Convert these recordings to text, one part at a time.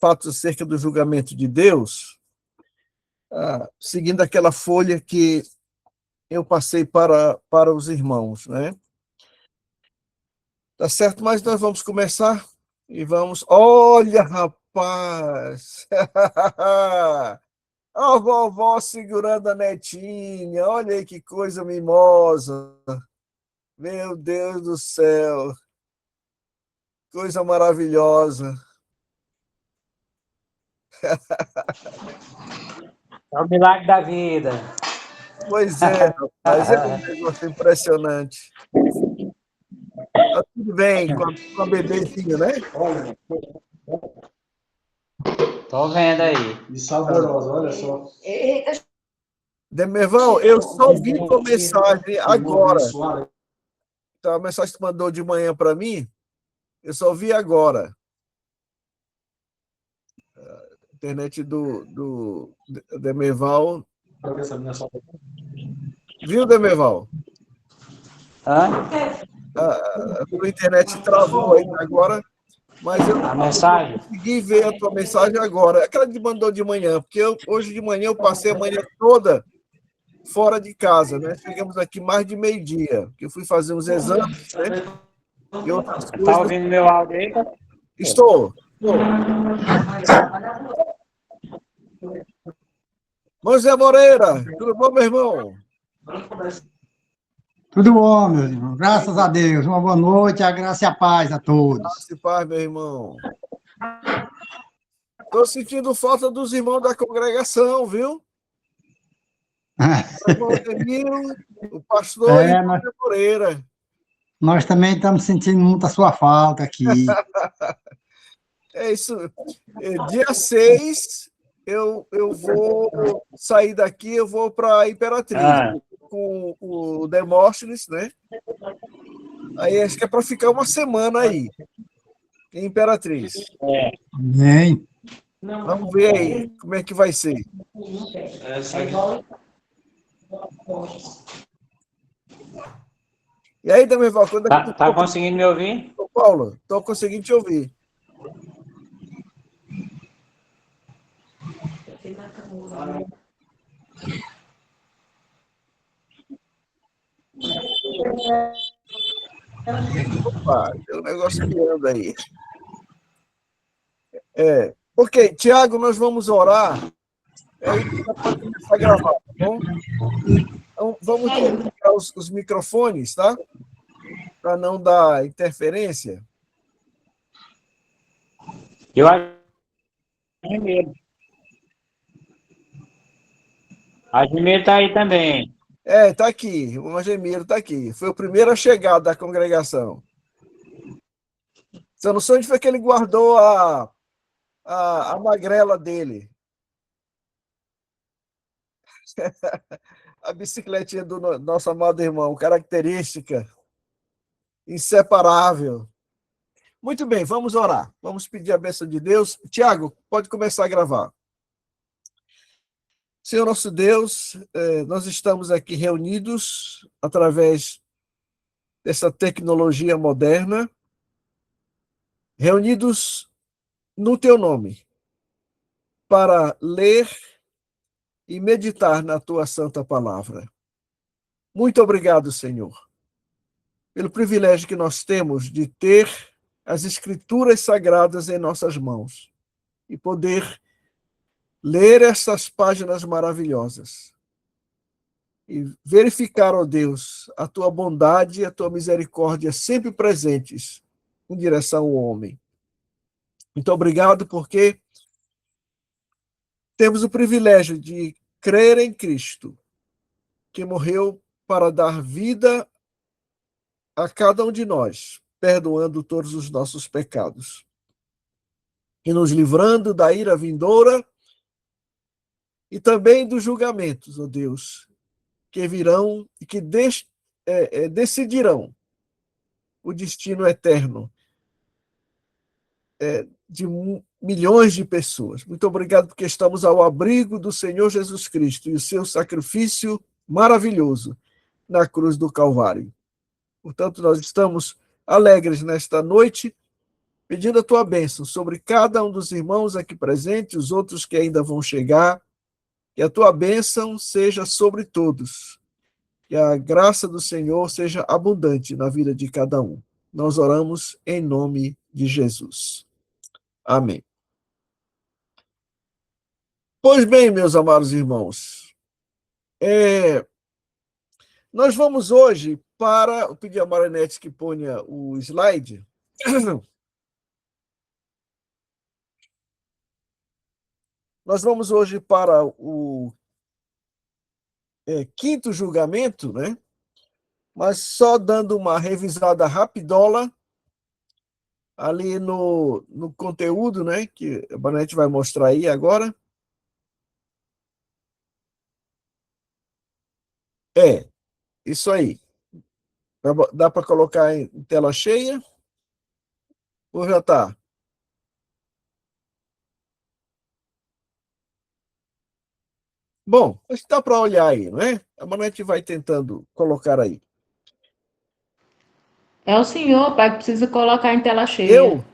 fatos acerca do julgamento de Deus, seguindo aquela folha que eu passei para os irmãos, né? Tá certo? Mas nós vamos começar e vamos... Olha, rapaz! A vovó segurando a netinha, olha aí que coisa mimosa. Meu Deus do céu, coisa maravilhosa. É o milagre da vida. Pois é, rapaz, é um negócio impressionante. Tá tudo bem com a bebezinha, né? Tô vendo aí. E saborosa, olha só. Demerval, eu só vi tua mensagem agora. Então, a mensagem que tu mandou de manhã para mim, eu só vi agora. Internet do Demerval. Viu, Demerval? A tua internet travou aí agora, mas eu consegui ver a tua mensagem agora. Aquela que mandou de manhã, porque hoje de manhã eu passei a manhã toda fora de casa, né? Chegamos aqui mais de meio-dia, que eu fui fazer uns exames, né? E outras coisas. Tá ouvindo meu áudio aí? Estou. José Moreira, tudo bom, meu irmão? Tudo bom, meu irmão. Graças a Deus. Uma boa noite, a graça e a paz a todos. Graça e paz, meu irmão. Estou sentindo falta dos irmãos da congregação, viu? O irmão Emílio, o pastor e o José Moreira. Nós também estamos sentindo muita sua falta aqui. É isso. Dia 6, eu vou sair daqui, eu vou para a Imperatriz, com o Demóstenes, né? Aí acho que é para ficar uma semana aí, em Imperatriz. Amém. Vamos ver aí como é que vai ser. E aí, Demerval, quando é que tá conseguindo me ouvir? Ô, Paulo, estou conseguindo te ouvir. Opa, tem um negócio que anda aí. Ok, Tiago, nós vamos orar. Aí já pode começar a gravar, tá bom? Então, vamos desligar os microfones, tá? Para não dar interferência. Eu Admiro. Admiro tá aí também. Tá aqui. O Angemiro tá aqui. Foi o primeiro a chegar da congregação. Você não sabe onde foi que ele guardou a magrela dele. A bicicletinha do nosso amado irmão, característica, inseparável. Muito bem, vamos orar. Vamos pedir a bênção de Deus. Tiago, pode começar a gravar. Senhor nosso Deus, nós estamos aqui reunidos através dessa tecnologia moderna, reunidos no teu nome, para ler e meditar na tua santa palavra. Muito obrigado, Senhor, pelo privilégio que nós temos de ter as escrituras sagradas em nossas mãos e poder ler essas páginas maravilhosas e verificar, ó Deus, a tua bondade e a tua misericórdia sempre presentes em direção ao homem. Muito obrigado porque temos o privilégio de crer em Cristo, que morreu para dar vida a cada um de nós, perdoando todos os nossos pecados e nos livrando da ira vindoura e também dos julgamentos, ó Deus, que virão e que decidirão o destino eterno de milhões de pessoas. Muito obrigado porque estamos ao abrigo do Senhor Jesus Cristo e o seu sacrifício maravilhoso na cruz do Calvário. Portanto, nós estamos alegres nesta noite pedindo a tua bênção sobre cada um dos irmãos aqui presentes, os outros que ainda vão chegar, que a tua bênção seja sobre todos, que a graça do Senhor seja abundante na vida de cada um. Nós oramos em nome de Jesus. Amém. Pois bem, meus amados irmãos, nós vamos hoje para... Eu pedi a Marinete que ponha o slide. Nós vamos hoje para o quinto julgamento, né? Mas só dando uma revisada rapidola ali no conteúdo, né? Que a Marinete vai mostrar aí agora. Isso aí. Dá para colocar em tela cheia? Ou já está? Bom, acho que dá para olhar aí, não é? A Manete vai tentando colocar aí. É o senhor, pai, que precisa colocar em tela cheia. Eu?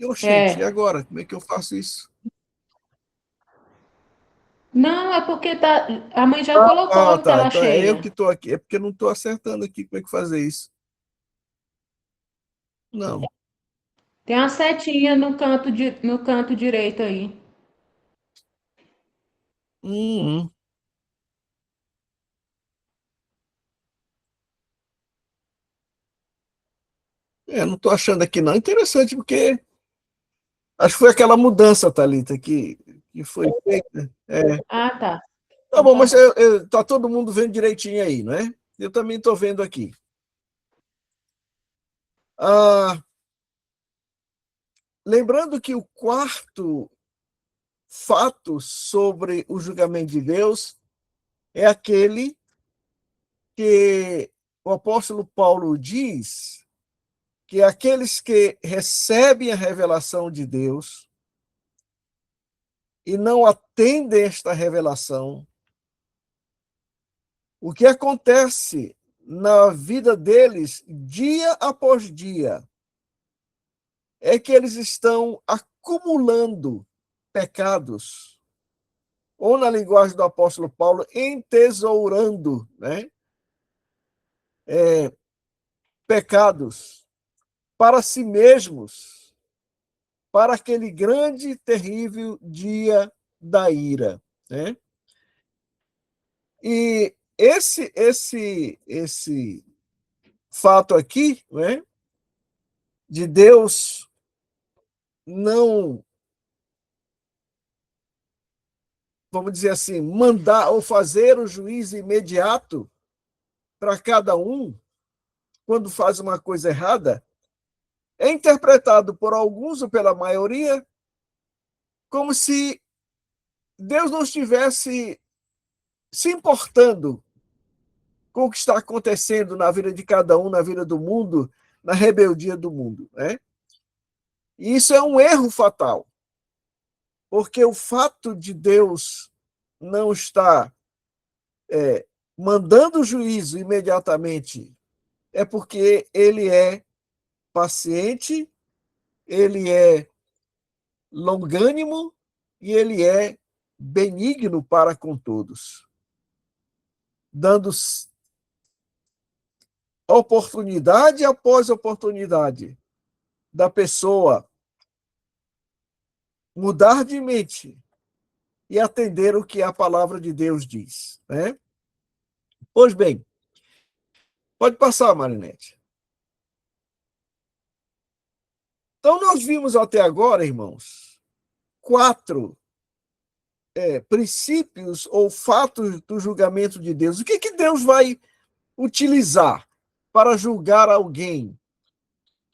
Oxente, e agora? Como é que eu faço isso? Não, é porque a mãe já colocou em Tá. tela Então cheia. é eu que estou aqui. É porque eu não estou acertando aqui como é que fazer isso. Não. Tem uma setinha no canto direito aí. Não estou achando aqui, não. Interessante, porque acho que foi aquela mudança, Thalita, que foi feita. Ah, tá. Tá bom, mas tá todo mundo vendo direitinho aí, não é? Eu também estou vendo aqui. Lembrando que o quarto fato sobre o julgamento de Deus é aquele que o apóstolo Paulo diz que aqueles que recebem a revelação de Deus e não atendem esta revelação, o que acontece na vida deles dia após dia é que eles estão acumulando pecados, ou na linguagem do apóstolo Paulo, entesourando, né? Pecados para si mesmos, para aquele grande, terrível dia da ira, né? E esse fato aqui, né, de Deus não, vamos dizer assim, mandar ou fazer o juízo imediato para cada um quando faz uma coisa errada, é interpretado por alguns ou pela maioria como se Deus não estivesse se importando com o que está acontecendo na vida de cada um, na vida do mundo, na rebeldia do mundo, né? E isso é um erro fatal, porque o fato de Deus não estar mandando o juízo imediatamente é porque ele é paciente, ele é longânimo e ele é benigno para com todos, dando oportunidade após oportunidade da pessoa mudar de mente e atender o que a palavra de Deus diz, né? Pois bem, pode passar, Marinete. Então, nós vimos até agora, irmãos, 4 princípios ou fatos do julgamento de Deus. O que Deus vai utilizar para julgar alguém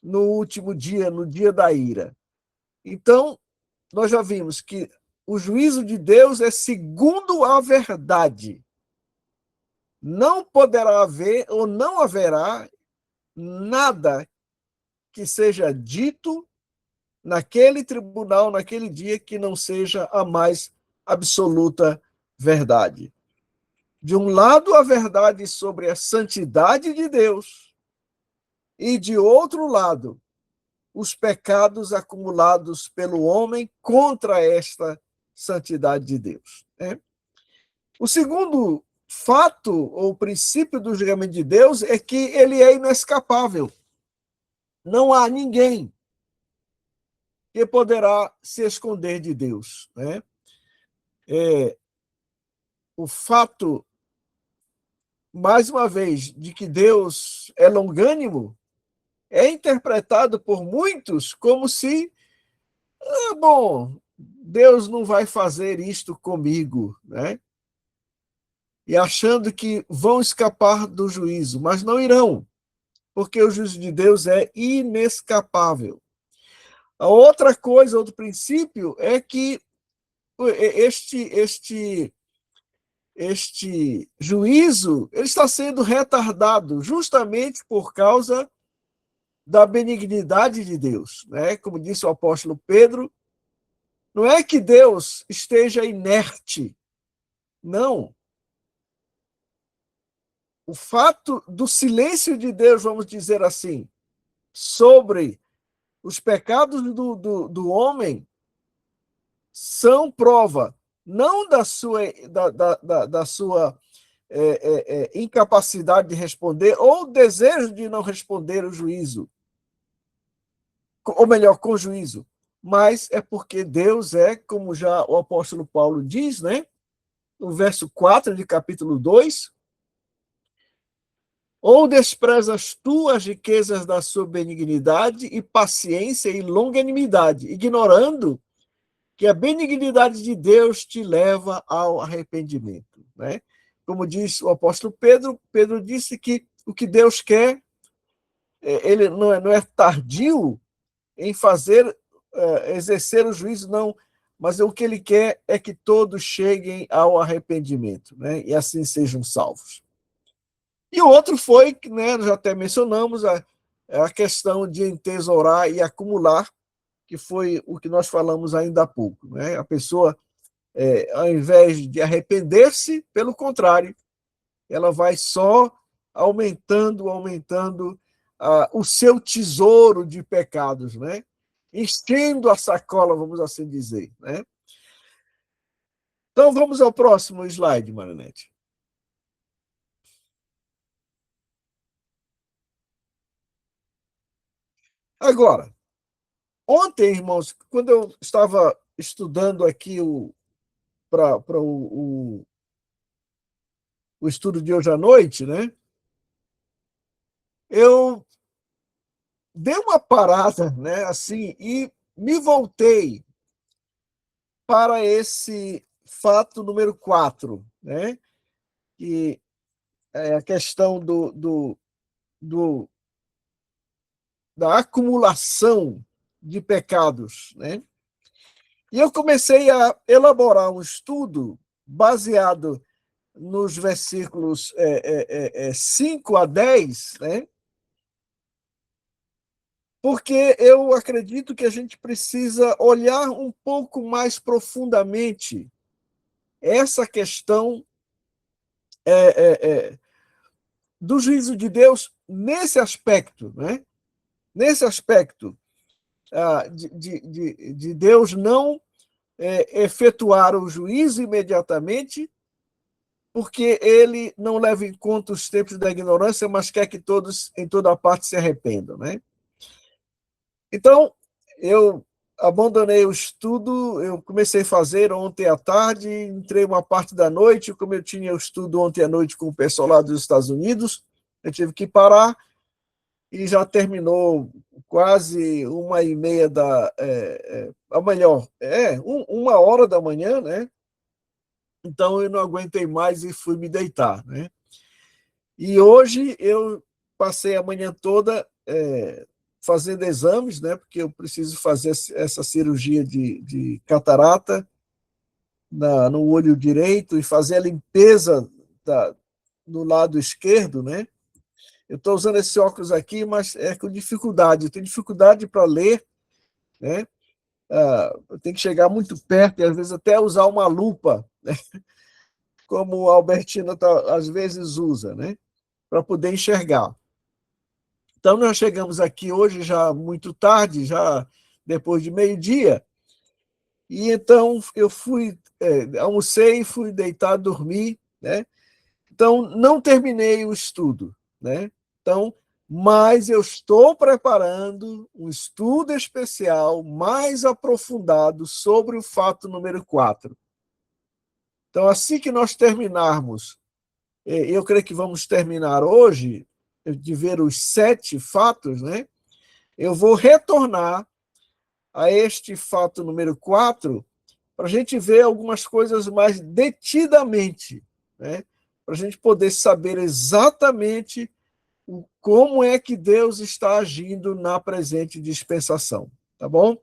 no último dia, no dia da ira? Então, nós já vimos que o juízo de Deus é segundo a verdade. Não poderá haver ou não haverá nada que seja dito naquele tribunal, naquele dia, que não seja a mais absoluta verdade. De um lado, a verdade sobre a santidade de Deus, e de outro lado, os pecados acumulados pelo homem contra esta santidade de Deus, né? O segundo fato ou princípio do julgamento de Deus é que ele é inescapável. Não há ninguém que poderá se esconder de Deus, né? O fato, mais uma vez, de que Deus é longânimo é interpretado por muitos como se, bom, Deus não vai fazer isto comigo, né? E achando que vão escapar do juízo, mas não irão, porque o juízo de Deus é inescapável. A outra coisa, outro princípio, é que este juízo ele está sendo retardado justamente por causa da benignidade de Deus, né? Como disse o apóstolo Pedro, não é que Deus esteja inerte, não. O fato do silêncio de Deus, vamos dizer assim, sobre os pecados do homem são prova não da sua, da sua incapacidade de responder ou desejo de não responder o juízo, ou melhor, com juízo, mas é porque Deus é, como já o apóstolo Paulo diz, né, no verso 4 de capítulo 2, ou desprezas tu as riquezas da sua benignidade e paciência e longanimidade, ignorando que a benignidade de Deus te leva ao arrependimento, né? Como diz o apóstolo Pedro, Pedro disse que o que Deus quer, ele não é tardio em fazer, exercer o juízo, não, mas o que ele quer é que todos cheguem ao arrependimento, né? E assim sejam salvos. E o outro foi, né, já até mencionamos, a questão de entesourar e acumular, que foi o que nós falamos ainda há pouco, né? A pessoa, ao invés de arrepender-se, pelo contrário, ela vai só aumentando o seu tesouro de pecados, né? Enchendo a sacola, vamos assim dizer, né? Então, vamos ao próximo slide, Marinete. Agora, ontem, irmãos, quando eu estava estudando aqui para o estudo de hoje à noite, né? Eu dei uma parada, né, assim, e me voltei para esse fato número 4, né? Que é a questão da acumulação de pecados, né? E eu comecei a elaborar um estudo baseado nos versículos 5 a 10, né? Porque eu acredito que a gente precisa olhar um pouco mais profundamente essa questão do juízo de Deus nesse aspecto, né? Nesse aspecto de Deus não efetuar o juízo imediatamente, porque ele não leva em conta os tempos da ignorância, mas quer que todos, em toda parte, se arrependam, né? Então, eu abandonei o estudo, eu comecei a fazer ontem à tarde, entrei uma parte da noite, como eu tinha o estudo ontem à noite com o pessoal lá dos Estados Unidos, eu tive que parar, e já terminou quase 1h30 ou melhor, 1h da manhã, né? Então eu não aguentei mais e fui me deitar, né? E hoje eu passei a manhã toda fazendo exames, né? Porque eu preciso fazer essa cirurgia de catarata no olho direito e fazer a limpeza no lado esquerdo, né? Eu estou usando esse óculos aqui, mas é com dificuldade. Eu tenho dificuldade para ler, né? Eu tenho que chegar muito perto e, às vezes, até usar uma lupa, né? Como o Albertino às vezes usa, né? Para poder enxergar. Então, nós chegamos aqui hoje já muito tarde, já depois de meio-dia, e então eu almocei, fui deitar, dormir, né? Então, não terminei o estudo, né? Então, mas eu estou preparando um estudo especial mais aprofundado sobre o fato número 4. Então, assim que nós terminarmos, eu creio que vamos terminar hoje, de ver os 7 fatos, né? Eu vou retornar a este fato número 4 para a gente ver algumas coisas mais detidamente, né? Para a gente poder saber exatamente como é que Deus está agindo na presente dispensação. Tá bom?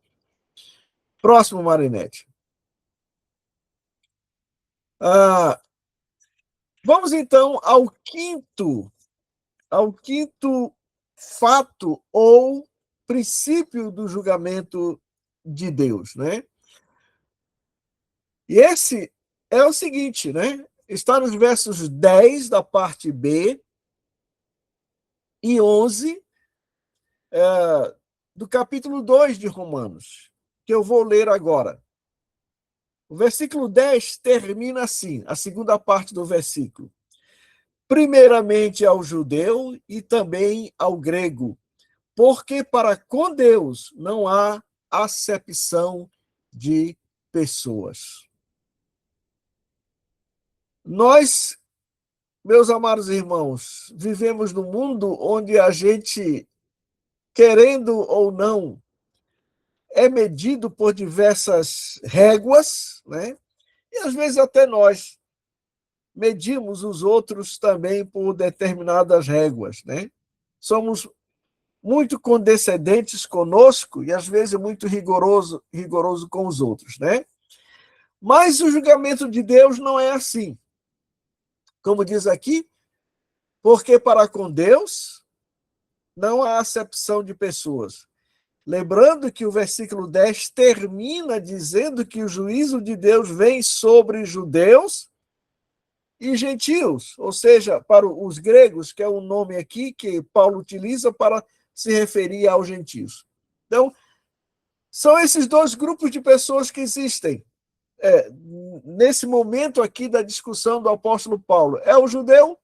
Próximo, Marinete. Vamos então ao quinto fato ou princípio do julgamento de Deus, né? E esse é o seguinte, né? Está nos versos 10 da parte B e 11 do capítulo 2 de Romanos, que eu vou ler agora. O versículo 10 termina assim, a segunda parte do versículo. Primeiramente ao judeu e também ao grego, porque para com Deus não há acepção de pessoas. Nós, meus amados irmãos, vivemos num mundo onde a gente, querendo ou não, é medido por diversas réguas, né? E às vezes até nós medimos os outros também por determinadas réguas, né? Somos muito condescendentes conosco e às vezes muito rigoroso com os outros, né? Mas o julgamento de Deus não é assim. Como diz aqui, porque para com Deus não há acepção de pessoas. Lembrando que o versículo 10 termina dizendo que o juízo de Deus vem sobre judeus e gentios, ou seja, para os gregos, que é o nome aqui que Paulo utiliza para se referir aos gentios. Então, são esses dois grupos de pessoas que existem nesse momento aqui da discussão do apóstolo Paulo. É o judeu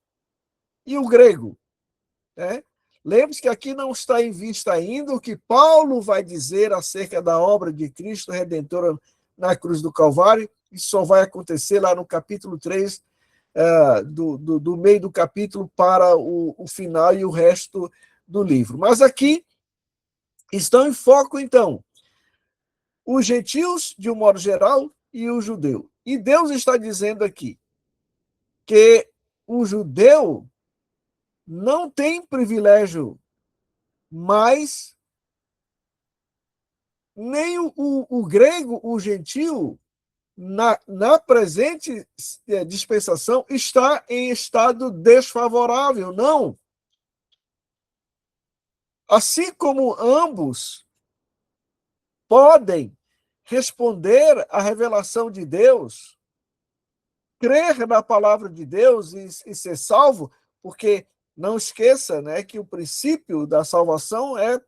e o grego. Né? Lembre-se que aqui não está em vista ainda o que Paulo vai dizer acerca da obra de Cristo Redentor na cruz do Calvário. Isso só vai acontecer lá no capítulo 3, do meio do capítulo para o final e o resto do livro. Mas aqui estão em foco, então, os gentios, de um modo geral, e o judeu. E Deus está dizendo aqui que o judeu não tem privilégio, mas nem o grego, o gentio, na presente dispensação, está em estado desfavorável, não. Assim como ambos podem responder à revelação de Deus, crer na palavra de Deus e ser salvo, porque não esqueça, né, que o princípio da salvação é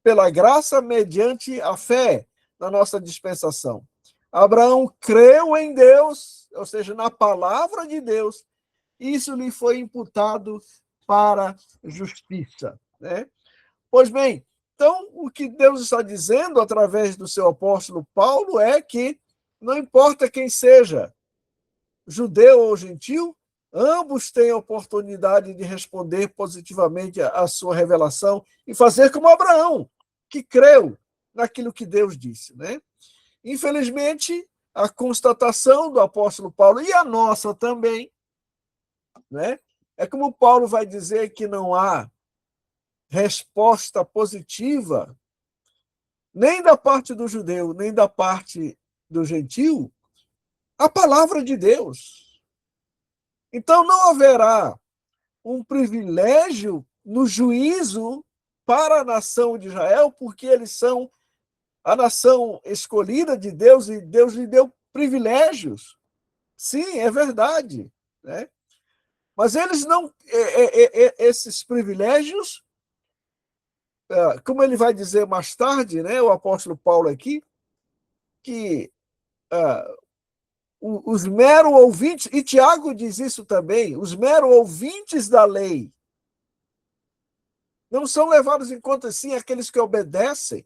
pela graça mediante a fé na nossa dispensação. Abraão creu em Deus, ou seja, na palavra de Deus, e isso lhe foi imputado para justiça, né? Pois bem, então o que Deus está dizendo através do seu apóstolo Paulo é que não importa quem seja, judeu ou gentil, ambos têm a oportunidade de responder positivamente à sua revelação e fazer como Abraão, que creu naquilo que Deus disse, né? Infelizmente, a constatação do apóstolo Paulo, e a nossa também, né? É como Paulo vai dizer que não há resposta positiva nem da parte do judeu, nem da parte do gentil, a palavra de Deus. Então, não haverá um privilégio no juízo para a nação de Israel, porque eles são a nação escolhida de Deus e Deus lhe deu privilégios. Sim, é verdade, né? Mas eles não, esses privilégios como ele vai dizer mais tarde, né, o apóstolo Paulo aqui, que os meros ouvintes, e Tiago diz isso também, os meros ouvintes da lei não são levados em conta, sim, aqueles que obedecem.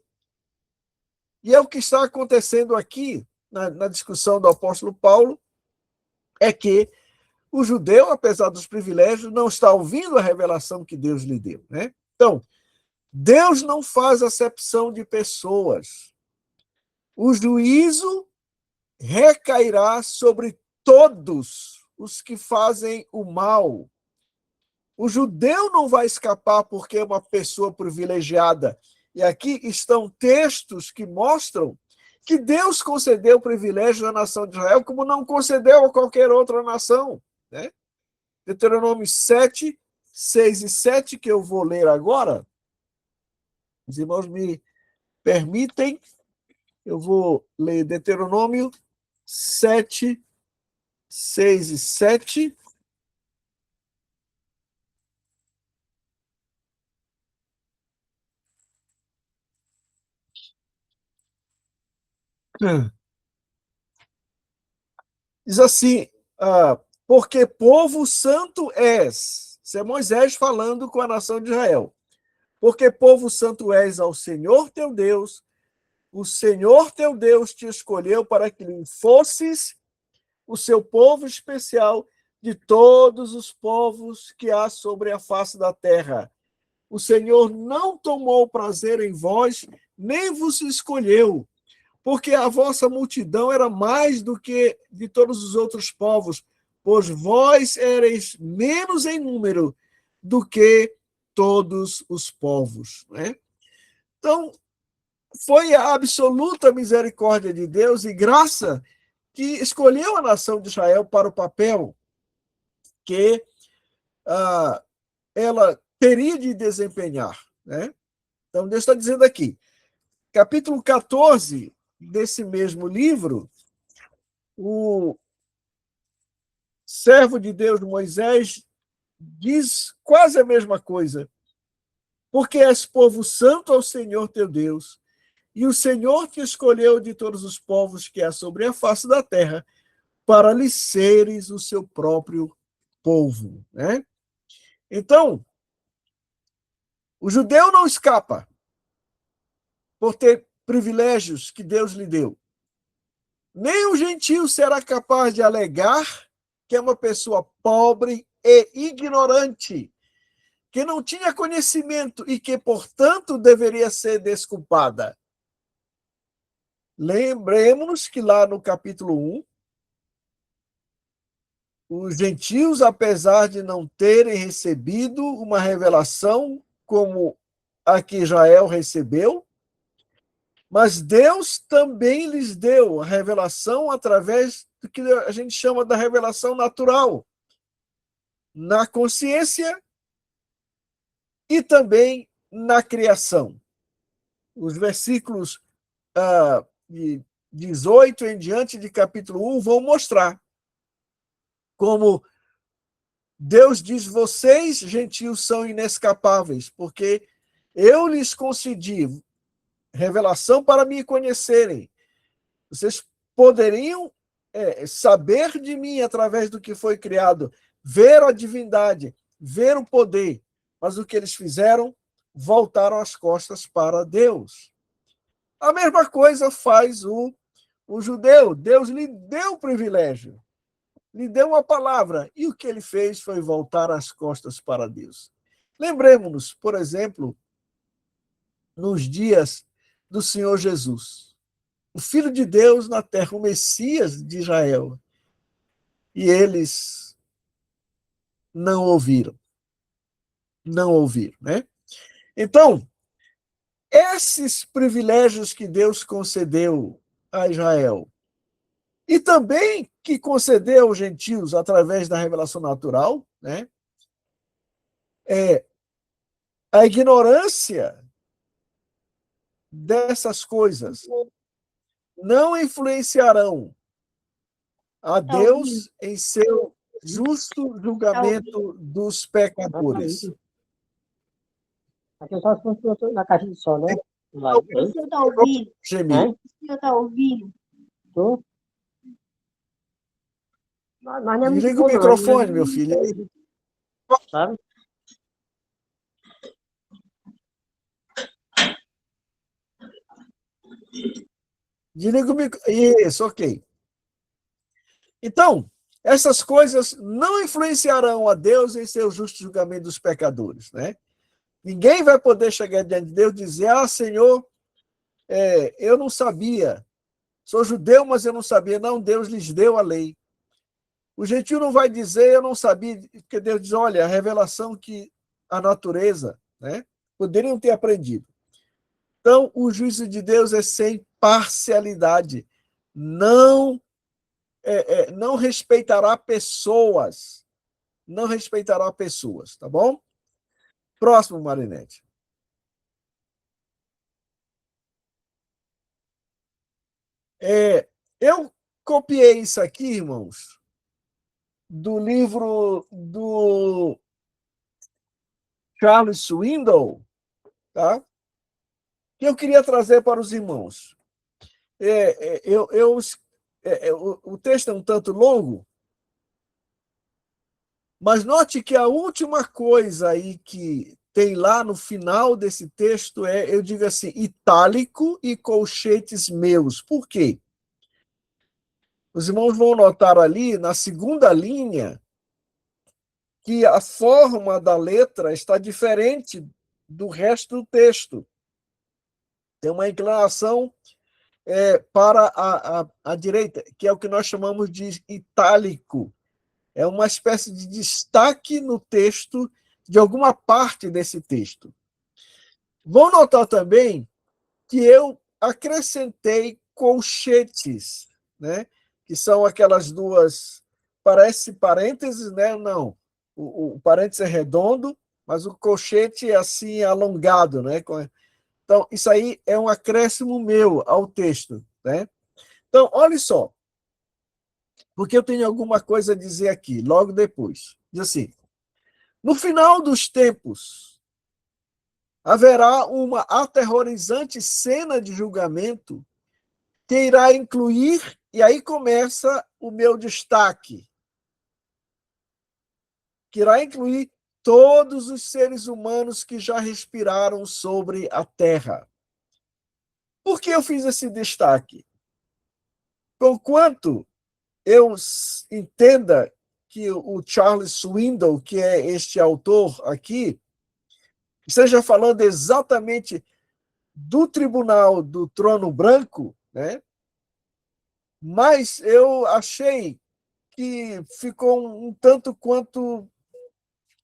E é o que está acontecendo aqui, na discussão do apóstolo Paulo, é que o judeu, apesar dos privilégios, não está ouvindo a revelação que Deus lhe deu, né? Então, Deus não faz acepção de pessoas. O juízo recairá sobre todos os que fazem o mal. O judeu não vai escapar porque é uma pessoa privilegiada. E aqui estão textos que mostram que Deus concedeu privilégio à nação de Israel, como não concedeu a qualquer outra nação, né? Deuteronômio 7, 6 e 7, que eu vou ler agora. Os irmãos me permitem, eu vou ler Deuteronômio 7, 6 e 7. Diz assim, porque povo santo és. Isso é Moisés falando com a nação de Israel. Porque povo santo és ao Senhor teu Deus, o Senhor teu Deus te escolheu para que lhe fosses o seu povo especial de todos os povos que há sobre a face da terra. O Senhor não tomou prazer em vós, nem vos escolheu, porque a vossa multidão era mais do que de todos os outros povos, pois vós ereis menos em número do que todos os povos, né? Então, foi a absoluta misericórdia de Deus e graça que escolheu a nação de Israel para o papel que ela teria de desempenhar, né? Então, Deus está dizendo aqui, capítulo 14 desse mesmo livro, o servo de Deus, Moisés, diz quase a mesma coisa. Porque és povo santo ao Senhor teu Deus, e o Senhor te escolheu de todos os povos que há sobre a face da terra, para lhe seres o seu próprio povo, né? Então, o judeu não escapa por ter privilégios que Deus lhe deu. Nem o gentio será capaz de alegar que é uma pessoa pobre e ignorante, que não tinha conhecimento e que, portanto, deveria ser desculpada. Lembremos que lá no capítulo 1, os gentios, apesar de não terem recebido uma revelação como a que Israel recebeu, mas Deus também lhes deu a revelação através do que a gente chama da revelação natural, na consciência e também na criação. Os versículos de 18 em diante de capítulo 1 vão mostrar como Deus diz, vocês, gentios, são inescapáveis, porque eu lhes concedi revelação para me conhecerem. Vocês poderiam saber de mim através do que foi criado, ver a divindade, ver o poder, mas o que eles fizeram, voltaram as costas para Deus. A mesma coisa faz o judeu. Deus lhe deu o privilégio, lhe deu uma palavra, e o que ele fez foi voltar as costas para Deus. Lembremos-nos, por exemplo, nos dias do Senhor Jesus, o Filho de Deus na terra, o Messias de Israel, e eles não ouviram, né? Então, esses privilégios que Deus concedeu a Israel, e também que concedeu aos gentios através da revelação natural, né? A ignorância dessas coisas não influenciarão a Deus em seu justo julgamento dos pecadores. Aqui só se fosse na caixa de som, né? Vai, O hein? senhor tá ouvindo? Gemir. Hã? O senhor tá ouvindo? Tô? Mas não é muito Desliga o bom, não. microfone, meu filho. Aí. Sabe? Desliga o microfone. Isso, ok. Então, essas coisas não influenciarão a Deus em seu justo julgamento dos pecadores, né? Ninguém vai poder chegar diante de Deus e dizer, Senhor, eu não sabia, sou judeu, mas eu não sabia. Não, Deus lhes deu a lei. O gentil não vai dizer, eu não sabia, porque Deus diz, olha, a revelação que a natureza, né, poderiam ter aprendido. Então, o juízo de Deus é sem parcialidade. Não não respeitará pessoas. Não respeitará pessoas, tá bom? Próximo, Marinete. Eu copiei isso aqui, irmãos, do livro do Charles Swindoll, tá? Que eu queria trazer para os irmãos. O texto é um tanto longo, mas note que a última coisa aí que tem lá no final desse texto eu digo assim, itálico e colchetes meus. Por quê? Os irmãos vão notar ali, na segunda linha, que a forma da letra está diferente do resto do texto. Tem uma inclinação para a direita, que é o que nós chamamos de itálico. É uma espécie de destaque no texto, de alguma parte desse texto. Vão notar também que eu acrescentei colchetes, né? Que são aquelas duas, parece parênteses, né? Não, o parênteses é redondo, mas o colchete é assim alongado, né? Então, isso aí é um acréscimo meu ao texto, né? Então, olha só, porque eu tenho alguma coisa a dizer aqui, logo depois. Diz assim, no final dos tempos, haverá uma aterrorizante cena de julgamento que irá incluir, e aí começa o meu destaque, que irá incluir todos os seres humanos que já respiraram sobre a Terra. Por que eu fiz esse destaque? Conquanto eu entenda que o Charles Swindoll, que é este autor aqui, esteja falando exatamente do tribunal do trono branco, né? Mas eu achei que ficou um tanto quanto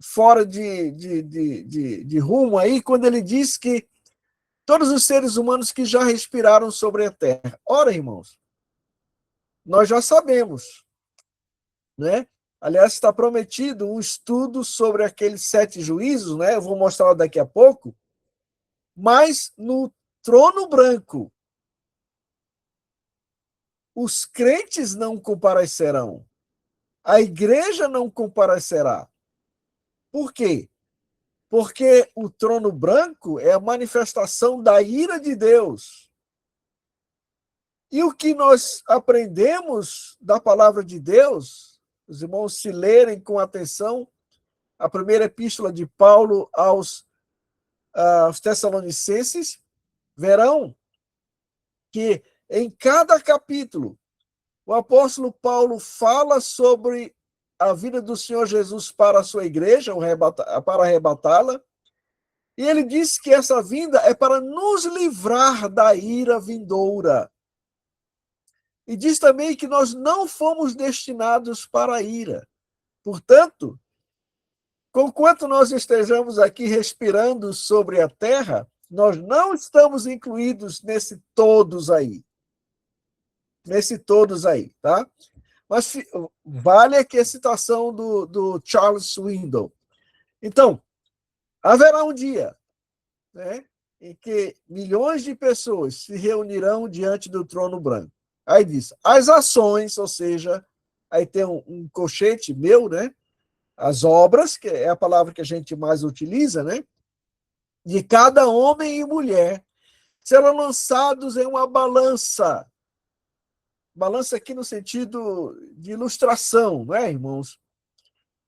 fora de rumo aí, quando ele diz que todos os seres humanos que já respiraram sobre a terra. Ora, irmãos, nós já sabemos, né? Aliás, está prometido um estudo sobre aqueles 7 juízos, né? Eu vou mostrar daqui a pouco. Mas no trono branco, os crentes não comparecerão. A igreja não comparecerá. Por quê? Porque o trono branco é a manifestação da ira de Deus. E o que nós aprendemos da palavra de Deus, os irmãos se lerem com atenção a primeira epístola de Paulo aos Tessalonicenses, verão que em cada capítulo o apóstolo Paulo fala sobre a vida do Senhor Jesus para a sua igreja, para arrebatá-la, e ele diz que essa vinda é para nos livrar da ira vindoura. E diz também que nós não fomos destinados para a ira. Portanto, conquanto nós estejamos aqui respirando sobre a terra, nós não estamos incluídos nesse todos aí. Nesse todos aí, tá? Mas vale aqui a citação do Charles Swindoll. Então, haverá um dia, né, em que milhões de pessoas se reunirão diante do trono branco. Aí diz, as ações, ou seja, aí tem um colchete meu, né? As obras, que é a palavra que a gente mais utiliza, né? de cada homem e mulher serão lançados em uma balança. Balança aqui no sentido de ilustração, não é, irmãos?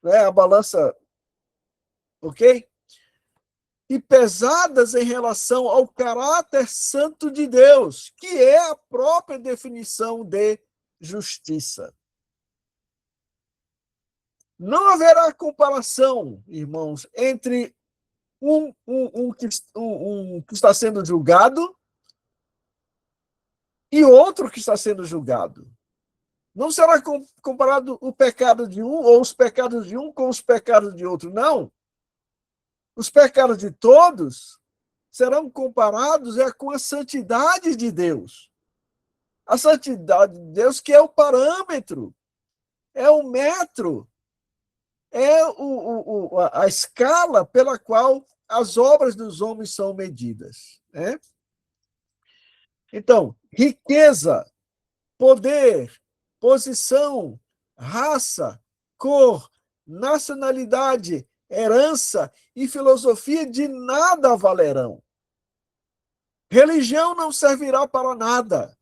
Não é a balança, ok? E pesadas em relação ao caráter santo de Deus, que é a própria definição de justiça. Não haverá comparação, irmãos, entre um que está sendo julgado e outro que está sendo julgado. Não será comparado o pecado de um ou os pecados de um com os pecados de outro, não. Os pecados de todos serão comparados com a santidade de Deus. A santidade de Deus que é o parâmetro, é o metro, é a escala pela qual as obras dos homens são medidas. Né? Então, riqueza, poder, posição, raça, cor, nacionalidade, herança e filosofia de nada valerão. Religião não servirá para nada.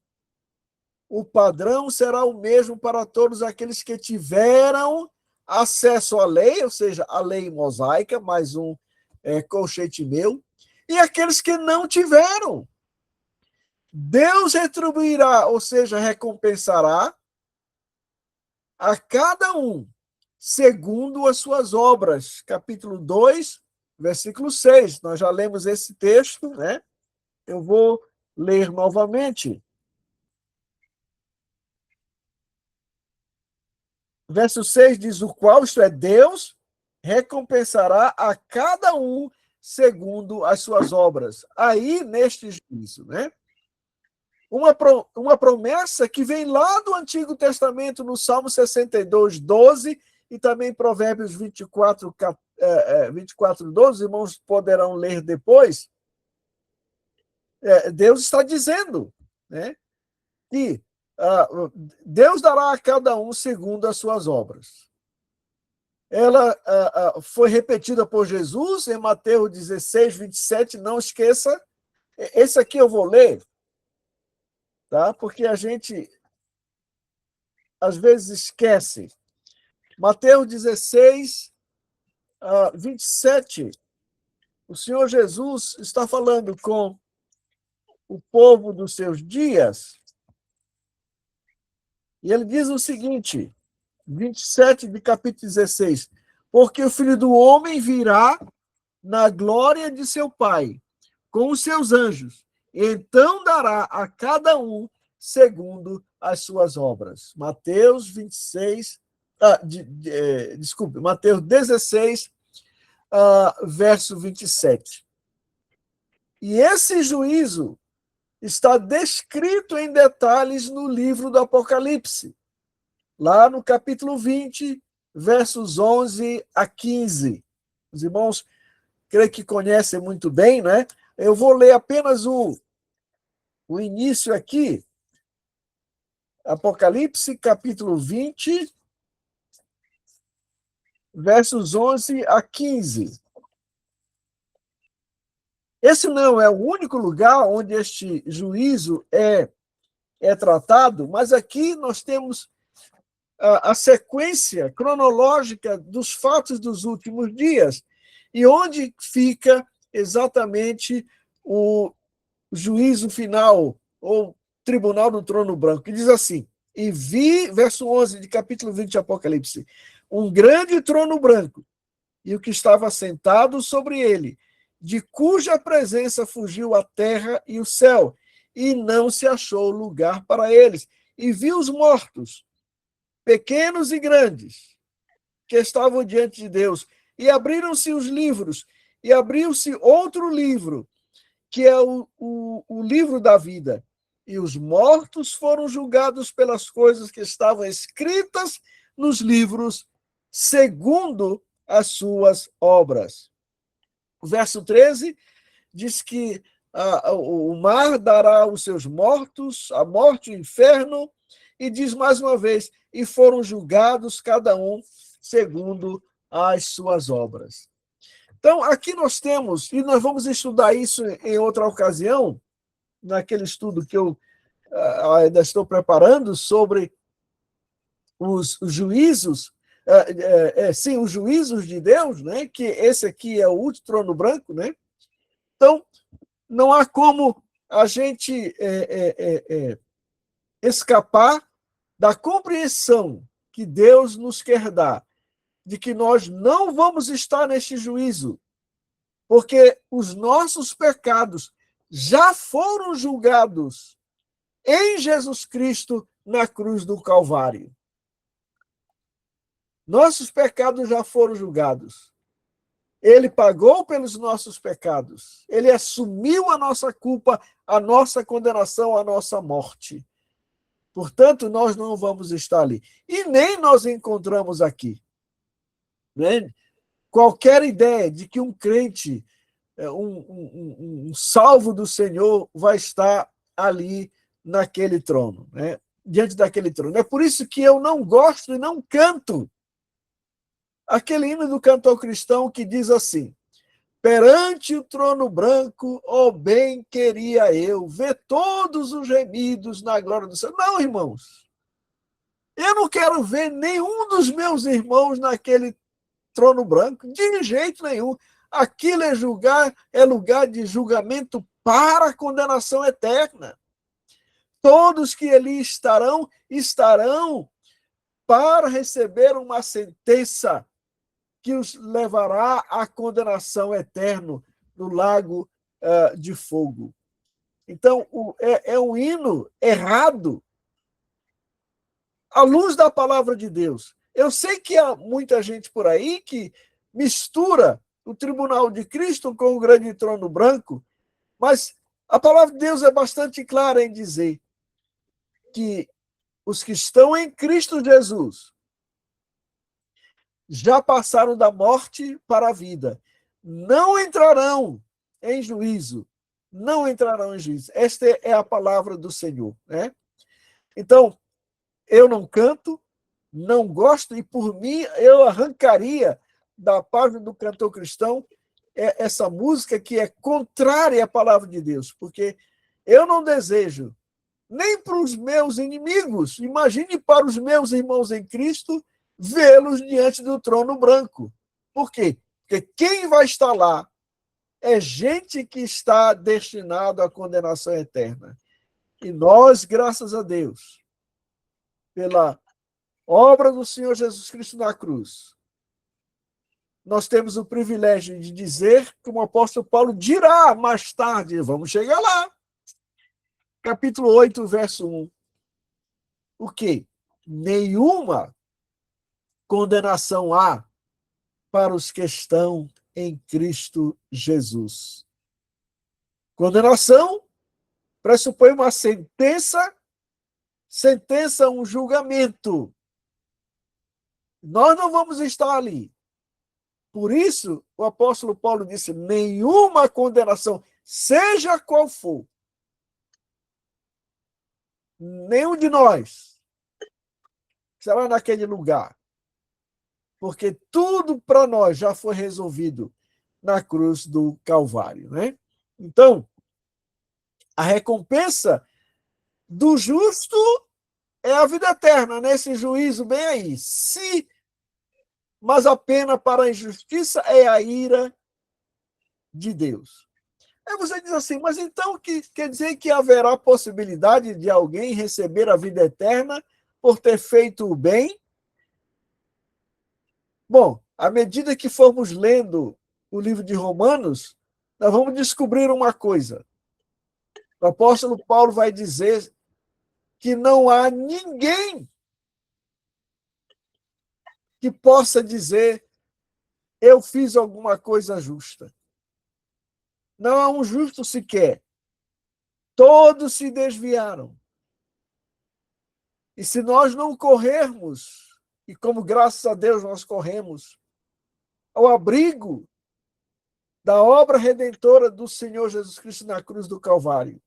O padrão será o mesmo para todos aqueles que tiveram acesso à lei, ou seja, a lei mosaica, mais um colchete meu, e aqueles que não tiveram. Deus retribuirá, ou seja, recompensará a cada um segundo as suas obras. Capítulo 2, versículo 6. Nós já lemos esse texto, né? Eu vou ler novamente. Verso 6 diz: o qual, isto é, Deus, recompensará a cada um segundo as suas obras. Aí, neste juízo, né? Uma promessa que vem lá do Antigo Testamento, no Salmo 62, 12, e também Provérbios 24, 12, irmãos poderão ler depois. Deus está dizendo, né, que Deus dará a cada um segundo as suas obras. Ela foi repetida por Jesus em Mateus 16, 27, não esqueça. Esse aqui eu vou ler, tá? Porque a gente às vezes esquece. Mateus 16, 27, o Senhor Jesus está falando com o povo dos seus dias, e ele diz o seguinte, 27 de capítulo 16, porque o Filho do Homem virá na glória de seu Pai, com os seus anjos, e então dará a cada um segundo as suas obras. Mateus 26, Mateus 16, verso 27. E esse juízo está descrito em detalhes no livro do Apocalipse, lá no capítulo 20, versos 11 a 15. Os irmãos, creio que conhecem muito bem, né? Eu vou ler apenas o início aqui. Apocalipse, capítulo 20, versos 11 a 15. Esse não é o único lugar onde este juízo é tratado, mas aqui nós temos a sequência cronológica dos fatos dos últimos dias, e onde fica exatamente o juízo final, ou tribunal do trono branco, que diz assim, e vi, verso 11 de capítulo 20 de Apocalipse, um grande trono branco, e o que estava sentado sobre ele, de cuja presença fugiu a terra e o céu, e não se achou lugar para eles. E vi os mortos, pequenos e grandes, que estavam diante de Deus, e abriram-se os livros, e abriu-se outro livro, que é o livro da vida. E os mortos foram julgados pelas coisas que estavam escritas nos livros, segundo as suas obras. O verso 13 diz que o mar dará os seus mortos, a morte e o inferno, e diz mais uma vez, e foram julgados cada um segundo as suas obras. Então, aqui nós temos, e nós vamos estudar isso em outra ocasião, naquele estudo que eu ainda estou preparando sobre os juízos, sim, os juízos de Deus, né? Que esse aqui é o último trono branco, né? Então, não há como a gente escapar da compreensão que Deus nos quer dar, de que nós não vamos estar neste juízo, porque os nossos pecados já foram julgados em Jesus Cristo na cruz do Calvário. Nossos pecados já foram julgados. Ele pagou pelos nossos pecados. Ele assumiu a nossa culpa, a nossa condenação, a nossa morte. Portanto, nós não vamos estar ali. E nem nós encontramos aqui, né? Qualquer ideia de que um crente, um salvo do Senhor, vai estar ali naquele trono, né? Diante daquele trono. É por isso que eu não gosto e não canto aquele hino do cantor cristão que diz assim: perante o trono branco, ó bem queria eu ver todos os gemidos na glória do céu. Não, irmãos. Eu não quero ver nenhum dos meus irmãos naquele trono branco, de jeito nenhum. Aquilo é lugar de julgamento para a condenação eterna. Todos que ali estarão para receber uma sentença que os levará à condenação eterna no lago de fogo. Então, é um hino errado à luz da palavra de Deus. Eu sei que há muita gente por aí que mistura o tribunal de Cristo com o grande trono branco, mas a palavra de Deus é bastante clara em dizer que os que estão em Cristo Jesus já passaram da morte para a vida. Não entrarão em juízo. Não entrarão em juízo. Esta é a palavra do Senhor, né? Então, eu não canto, não gosto, e por mim eu arrancaria da página do cantor cristão essa música que é contrária à palavra de Deus, porque eu não desejo nem para os meus inimigos, imagine para os meus irmãos em Cristo, vê-los diante do trono branco. Por quê? Porque quem vai estar lá é gente que está destinado à condenação eterna. E nós, graças a Deus, pela obra do Senhor Jesus Cristo na cruz, nós temos o privilégio de dizer, como o apóstolo Paulo dirá mais tarde, vamos chegar lá, capítulo 8, verso 1. O quê? Nenhuma condenação há para os que estão em Cristo Jesus. Condenação pressupõe uma sentença, um julgamento. Nós não vamos estar ali. Por isso, o apóstolo Paulo disse: nenhuma condenação, seja qual for, nenhum de nós será naquele lugar. Porque tudo para nós já foi resolvido na cruz do Calvário, né? Então, a recompensa do justo é a vida eterna, nesse juízo bem aí. Mas a pena para a injustiça é a ira de Deus. Aí você diz assim, mas então quer dizer que haverá possibilidade de alguém receber a vida eterna por ter feito o bem? Bom, à medida que formos lendo o livro de Romanos, nós vamos descobrir uma coisa. O apóstolo Paulo vai dizer que não há ninguém que possa dizer: eu fiz alguma coisa justa. Não há um justo sequer. Todos se desviaram. E se nós não corrermos, e como graças a Deus nós corremos, ao abrigo da obra redentora do Senhor Jesus Cristo na cruz do Calvário,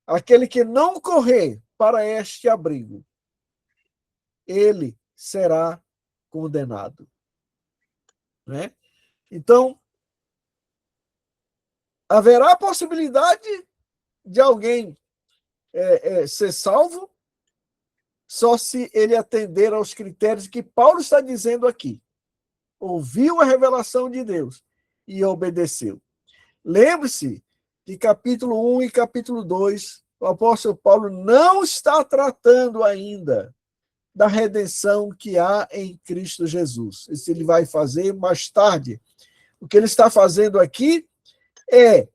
aquele que não correr para este abrigo, ele será condenado. Né? Então, Haverá a possibilidade de alguém ser salvo só se ele atender aos critérios que Paulo está dizendo aqui. Ouviu a revelação de Deus e obedeceu. Lembre-se que capítulo 1 e capítulo 2, o apóstolo Paulo não está tratando ainda da redenção que há em Cristo Jesus. Isso ele vai fazer mais tarde. O que ele está fazendo aqui é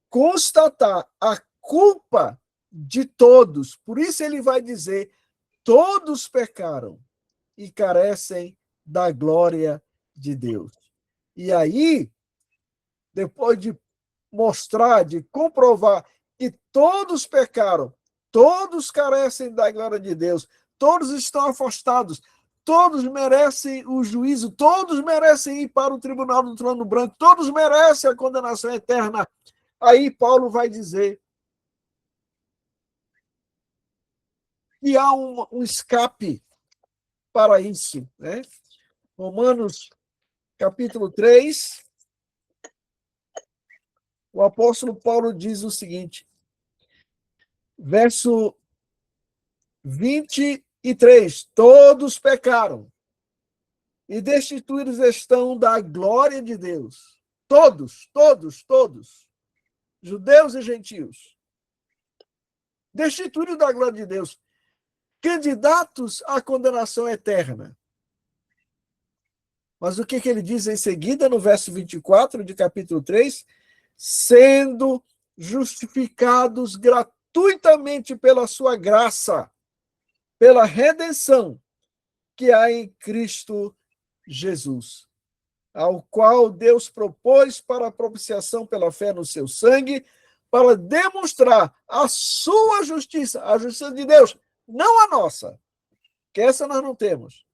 constatar a culpa de todos. Por isso ele vai dizer: todos pecaram e carecem da glória de Deus. E aí, depois de mostrar, de comprovar que todos pecaram, todos carecem da glória de Deus, todos estão afastados, todos merecem o juízo, todos merecem ir para o tribunal do trono branco, todos merecem a condenação eterna. Aí Paulo vai dizer que há um escape para isso, né? Romanos, capítulo 3, o apóstolo Paulo diz o seguinte, verso 23, todos pecaram e destituídos estão da glória de Deus. Todos, todos, todos, judeus e gentios, destituídos da glória de Deus, candidatos à condenação eterna. Mas o que ele diz em seguida, no verso 24 de capítulo 3? Sendo justificados gratuitamente pela sua graça, pela redenção que há em Cristo Jesus, ao qual Deus propôs para a propiciação pela fé no seu sangue, para demonstrar a sua justiça, a justiça de Deus, não a nossa, que essa nós não temos,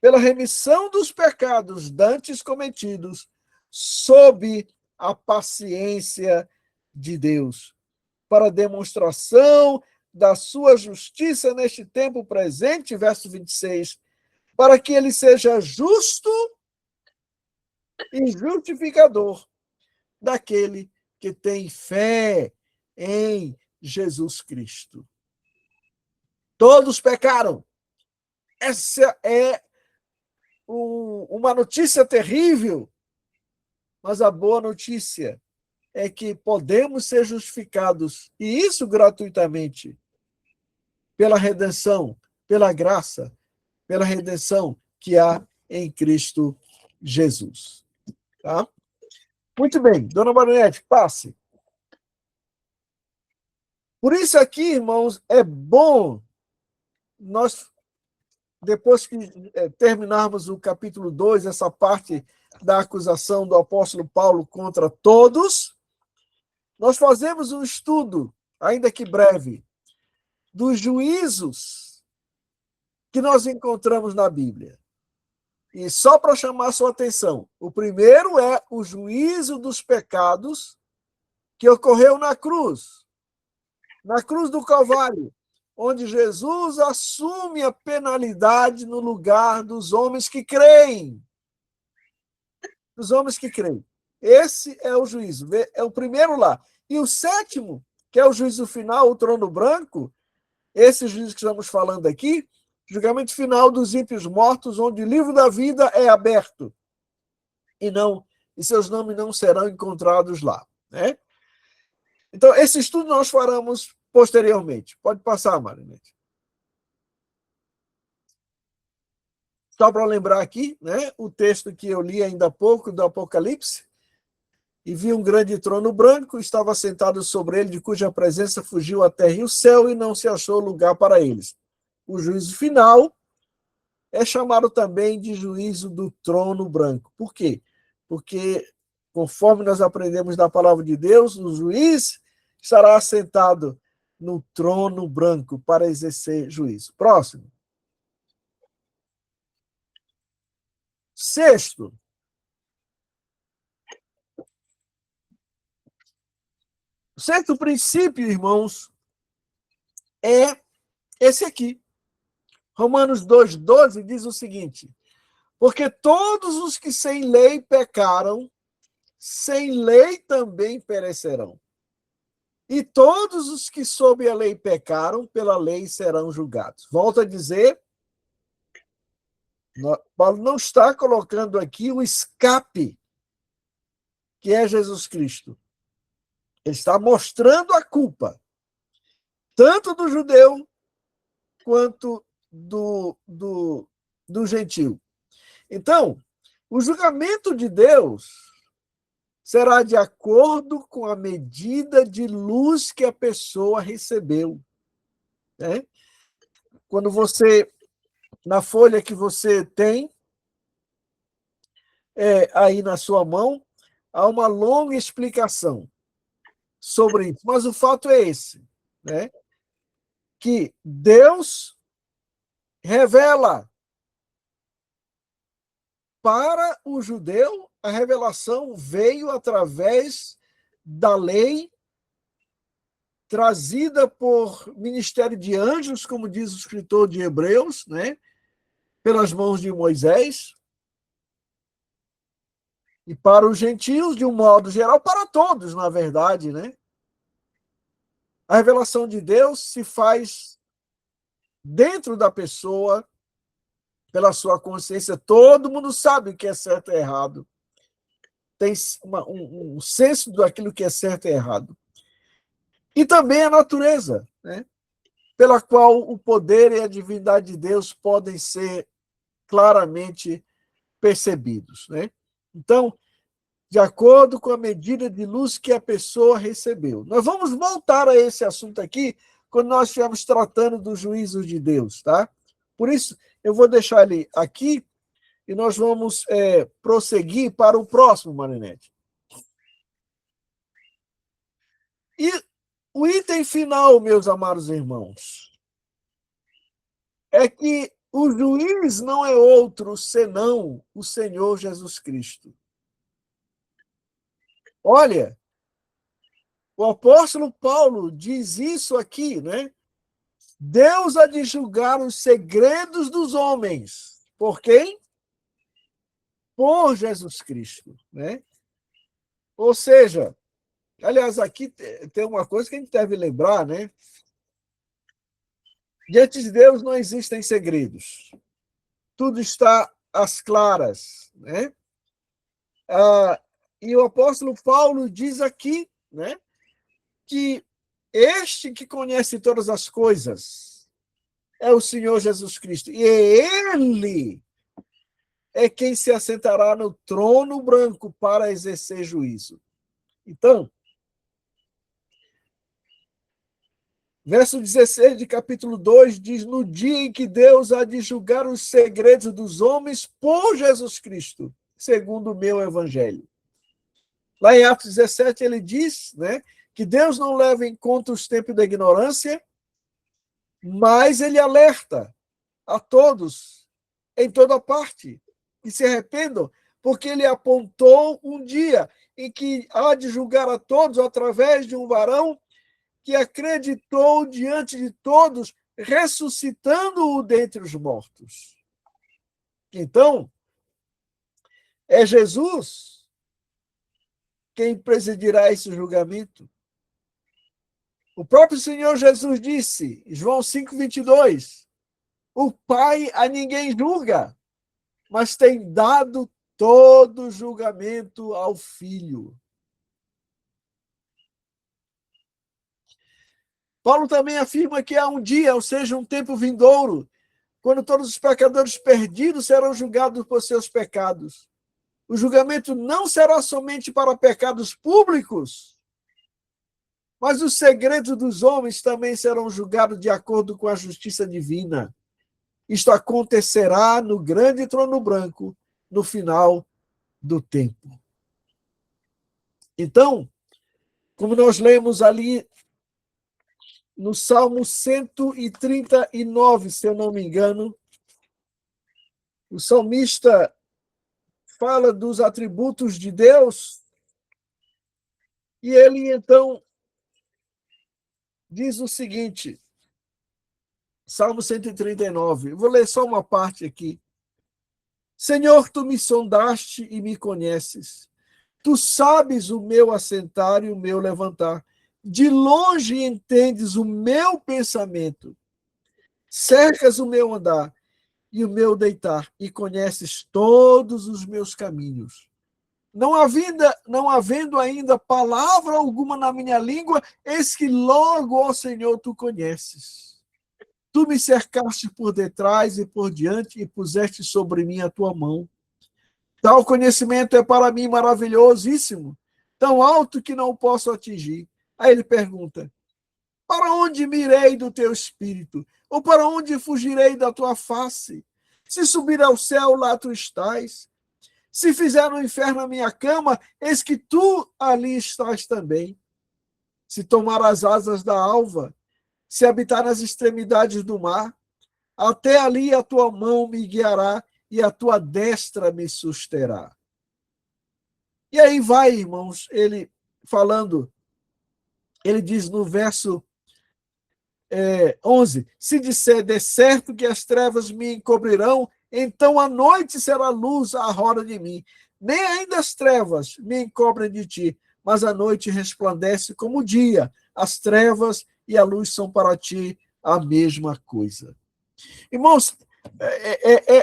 pela remissão dos pecados dantes cometidos, sob a paciência de Deus, para demonstração da sua justiça neste tempo presente, verso 26, para que ele seja justo e justificador daquele que tem fé em Jesus Cristo. Todos pecaram. Essa é uma notícia terrível, mas a boa notícia é que podemos ser justificados, e isso gratuitamente, pela redenção, pela graça, pela redenção que há em Cristo Jesus. Tá? Muito bem, dona Marinete, passe. Por isso aqui, irmãos, é bom nós, depois que terminarmos o capítulo 2, essa parte da acusação do apóstolo Paulo contra todos, nós fazemos um estudo, ainda que breve, dos juízos que nós encontramos na Bíblia. E só para chamar a sua atenção, o primeiro é o juízo dos pecados que ocorreu na cruz do Calvário, onde Jesus assume a penalidade no lugar dos homens que creem. Dos homens que creem. Esse é o juízo, é o primeiro lá. E o sétimo, que é o juízo final, o trono branco, esse juízo que estamos falando aqui, julgamento final dos ímpios mortos, onde o livro da vida é aberto e seus nomes não serão encontrados lá, né? Então, esse estudo nós faremos posteriormente. Pode passar, Marinete. Só para lembrar aqui, né, o texto que eu li ainda há pouco, do Apocalipse, e vi um grande trono branco, estava sentado sobre ele, de cuja presença fugiu a terra e o céu, e não se achou lugar para eles. O juízo final é chamado também de juízo do trono branco. Por quê? Porque, conforme nós aprendemos da palavra de Deus, o juiz estará sentado no trono branco para exercer juízo. Próximo. Sexto. O sexto princípio, irmãos, é esse aqui. Romanos 2,12 diz o seguinte: porque todos os que sem lei pecaram sem lei também perecerão. E todos os que sob a lei pecaram, pela lei serão julgados. Volto a dizer, Paulo não está colocando aqui o escape, que é Jesus Cristo. Ele está mostrando a culpa, tanto do judeu quanto do gentio. Então, o julgamento de Deus será de acordo com a medida de luz que a pessoa recebeu. Né? Quando você, na folha que você tem aí na sua mão, há uma longa explicação sobre isso. Mas o fato é esse, né? Que Deus revela para o judeu, a revelação veio através da lei trazida por ministério de anjos, como diz o escritor de Hebreus, né? Pelas mãos de Moisés. E para os gentios, de um modo geral, para todos, na verdade, né? A revelação de Deus se faz dentro da pessoa, pela sua consciência. Todo mundo sabe o que é certo e errado. Tem um senso daquilo que é certo e errado. E também a natureza, né? Pela qual o poder e a divindade de Deus podem ser claramente percebidos, né? Então, de acordo com a medida de luz que a pessoa recebeu. Nós vamos voltar a esse assunto aqui quando nós estivermos tratando dos juízos de Deus, tá? Por isso, eu vou deixar ele aqui e nós vamos prosseguir para o próximo, Marinete. E o item final, meus amados irmãos, é que o juiz não é outro senão o Senhor Jesus Cristo. Olha, o apóstolo Paulo diz isso aqui, né? Deus há de julgar os segredos dos homens. Por quem? Por Jesus Cristo, né? Ou seja, aliás, aqui tem uma coisa que a gente deve lembrar, né? Diante de Deus não existem segredos. Tudo está às claras, né? E o apóstolo Paulo diz aqui, né, que este que conhece todas as coisas é o Senhor Jesus Cristo. E ele é quem se assentará no trono branco para exercer juízo. Então, verso 16 de capítulo 2 diz: no dia em que Deus há de julgar os segredos dos homens por Jesus Cristo, segundo o meu evangelho. Lá em Atos 17 ele diz, né, que Deus não leva em conta os tempos da ignorância, mas ele alerta a todos, em toda parte, que se arrependam, porque ele apontou um dia em que há de julgar a todos através de um varão que acreditou diante de todos, ressuscitando-o dentre os mortos. Então, é Jesus quem presidirá esse julgamento. O próprio Senhor Jesus disse, João 5:22, o Pai a ninguém julga, mas tem dado todo julgamento ao Filho. Paulo também afirma que há um dia, ou seja, um tempo vindouro, quando todos os pecadores perdidos serão julgados por seus pecados. O julgamento não será somente para pecados públicos, mas os segredos dos homens também serão julgados de acordo com a justiça divina. Isto acontecerá no grande trono branco, no final do tempo. Então, como nós lemos ali no Salmo 139, se eu não me engano, o salmista fala dos atributos de Deus e ele, então, diz o seguinte, Salmo 139, eu vou ler só uma parte aqui. Senhor, tu me sondaste e me conheces. Tu sabes o meu assentar e o meu levantar. De longe entendes o meu pensamento. Cercas o meu andar e o meu deitar, e conheces todos os meus caminhos. Não havendo ainda palavra alguma na minha língua, eis que logo, ó Senhor, tu conheces. Tu me cercaste por detrás e por diante e puseste sobre mim a tua mão. Tal conhecimento é para mim maravilhosíssimo, tão alto que não posso atingir. Aí ele pergunta: para onde me irei do teu espírito? Ou para onde fugirei da tua face? Se subir ao céu, lá tu estás. Se fizer no inferno a minha cama, eis que tu ali estás também. Se tomar as asas da alva, se habitar nas extremidades do mar, até ali a tua mão me guiará e a tua destra me susterá. E aí vai, irmãos, ele falando, ele diz no verso 11, se disser de certo que as trevas me encobrirão, então a noite será luz à roda de mim. Nem ainda as trevas me encobrem de ti, mas a noite resplandece como o dia. As trevas e a luz são para ti a mesma coisa. Irmãos,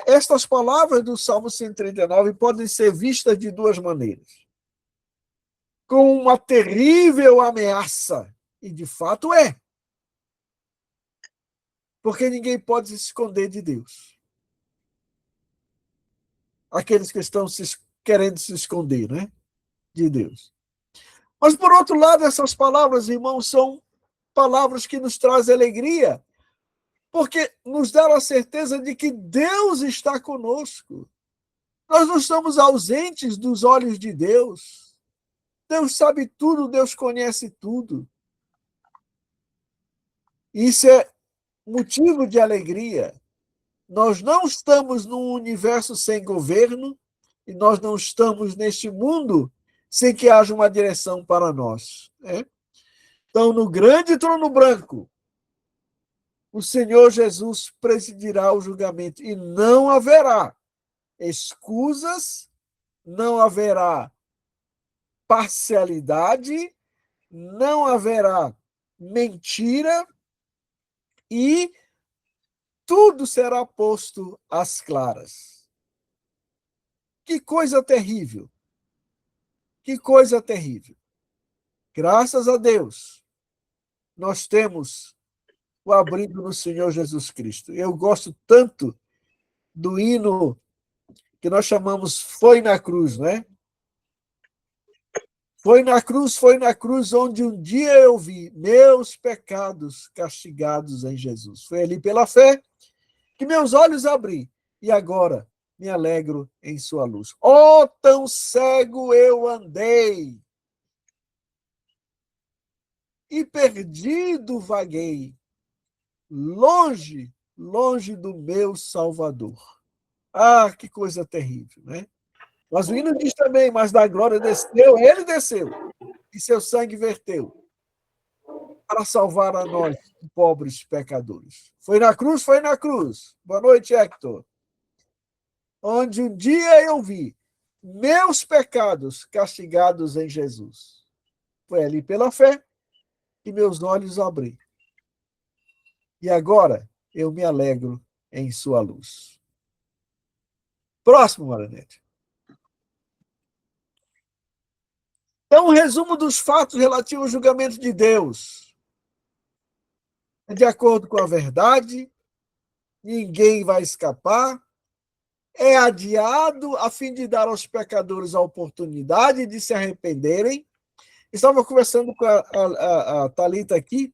estas palavras do Salmo 139 podem ser vistas de duas maneiras. Com uma terrível ameaça, e de fato é. Porque ninguém pode se esconder de Deus. Aqueles que estão querendo se esconder, né? De Deus. Mas, por outro lado, essas palavras, irmãos, são palavras que nos trazem alegria, porque nos dá a certeza de que Deus está conosco. Nós não estamos ausentes dos olhos de Deus. Deus sabe tudo, Deus conhece tudo. Isso é motivo de alegria. Nós não estamos num universo sem governo e nós não estamos neste mundo sem que haja uma direção para nós. Né? Então, no grande trono branco, o Senhor Jesus presidirá o julgamento e não haverá escusas, não haverá parcialidade, não haverá mentira e tudo será posto às claras. Que coisa terrível! Que coisa terrível! Graças a Deus, nós temos o abrigo no Senhor Jesus Cristo. Eu gosto tanto do hino que nós chamamos Foi na Cruz, né? Foi na cruz onde um dia eu vi meus pecados castigados em Jesus. Foi ali pela fé que meus olhos abri e agora me alegro em sua luz. Oh, tão cego eu andei e perdido vaguei, longe, longe do meu Salvador. Ah, que coisa terrível, né? Mas o hino diz também, mas da glória desceu, ele desceu, e seu sangue verteu para salvar a nós, pobres pecadores. Foi na cruz, foi na cruz. Boa noite, Hector. Onde um dia eu vi meus pecados castigados em Jesus. Foi ali pela fé que meus olhos abri. E agora eu me alegro em sua luz. Próximo, Maranete. Então, um resumo dos fatos relativos ao julgamento de Deus. De acordo com a verdade, ninguém vai escapar. É adiado a fim de dar aos pecadores a oportunidade de se arrependerem. Estava conversando com a Thalita aqui,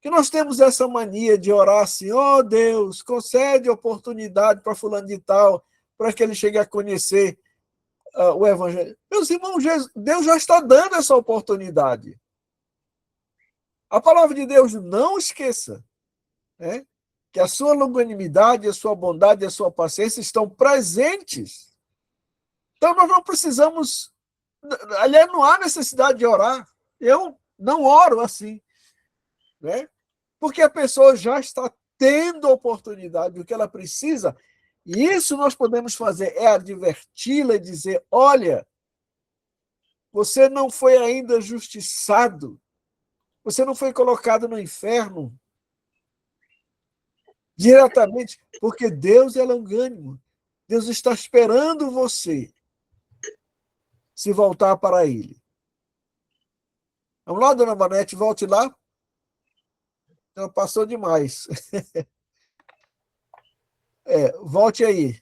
que nós temos essa mania de orar assim, oh Deus, concede oportunidade para fulano de tal, para que ele chegue a conhecer o Evangelho. Meus irmãos, Deus já está dando essa oportunidade. A palavra de Deus, não esqueça, né, que a sua longanimidade, a sua bondade e a sua paciência estão presentes. Então, nós não precisamos... Aliás, não há necessidade de orar. Eu não oro assim, né? Porque a pessoa já está tendo oportunidade, o que ela precisa. E isso nós podemos fazer, é adverti-la e dizer, olha, Você não foi ainda justiçado. Você não foi colocado no inferno diretamente, porque Deus é longânimo. Deus está esperando você se voltar para Ele. Vamos lá, dona Manete, volte lá. Ela passou demais. Volte aí.